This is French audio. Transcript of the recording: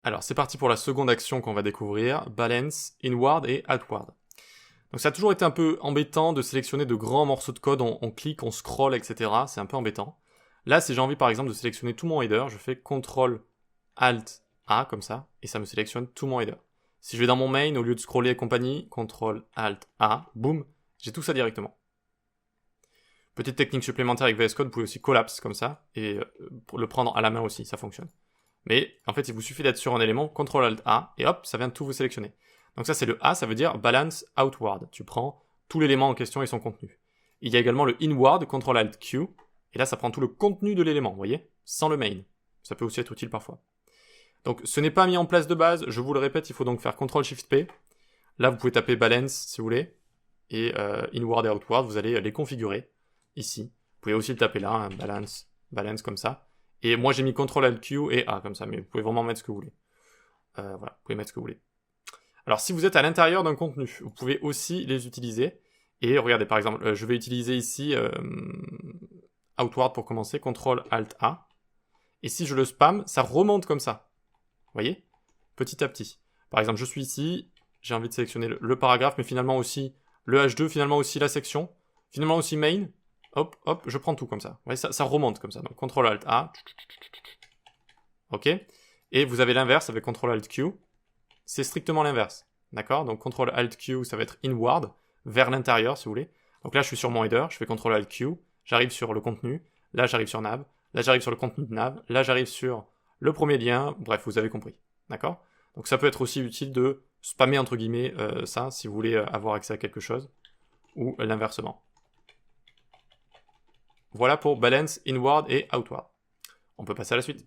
Alors, c'est parti pour la seconde action qu'on va découvrir, balance, inward et outward. Donc ça a toujours été un peu embêtant de sélectionner de grands morceaux de code, on clique, on scroll, etc. C'est un peu embêtant. Là, si j'ai envie par exemple de sélectionner tout mon header, je fais CTRL ALT A comme ça, et ça me sélectionne tout mon header. Si je vais dans mon main, au lieu de scroller et compagnie, CTRL ALT A, boum, j'ai tout ça directement. Petite technique supplémentaire avec VS Code, vous pouvez aussi collapse comme ça, et pour le prendre à la main aussi, ça fonctionne. Mais en fait, il vous suffit d'être sur un élément, CTRL ALT A, et hop, ça vient de tout vous sélectionner. Donc ça, c'est le A, ça veut dire balance outward. Tu prends tout l'élément en question et son contenu. Il y a également le inward, CTRL ALT Q, et là, ça prend tout le contenu de l'élément, vous voyez, sans le main. Ça peut aussi être utile parfois. Donc, ce n'est pas mis en place de base, je vous le répète, il faut donc faire CTRL SHIFT P. Là, vous pouvez taper balance si vous voulez, et inward et outward, vous allez les configurer ici. Vous pouvez aussi le taper là, hein, balance comme ça. Et moi, j'ai mis CTRL ALT Q et A comme ça, mais vous pouvez vraiment mettre ce que vous voulez. Voilà, vous pouvez mettre ce que vous voulez. Alors, si vous êtes à l'intérieur d'un contenu, vous pouvez aussi les utiliser. Et regardez, par exemple, je vais utiliser ici outward pour commencer, CTRL ALT A. Et si je le spam, ça remonte comme ça. Vous voyez? Petit à petit. Par exemple, je suis ici, j'ai envie de sélectionner le paragraphe, mais finalement aussi le H2, finalement aussi la section, finalement aussi main. Hop, hop, je prends tout comme ça. Vous voyez, ça remonte comme ça. Donc, CTRL ALT A. Ok? Et vous avez l'inverse avec CTRL ALT Q. C'est strictement l'inverse. D'accord? Donc CTRL ALT Q, ça va être inward, vers l'intérieur si vous voulez. Donc là, je suis sur mon header, je fais CTRL ALT Q, j'arrive sur le contenu, là j'arrive sur nav, là j'arrive sur le contenu de nav, là j'arrive sur le premier lien, bref, vous avez compris. D'accord? Donc ça peut être aussi utile de spammer entre guillemets ça, si vous voulez avoir accès à quelque chose, ou l'inversement. Voilà pour balance, inward et outward. On peut passer à la suite.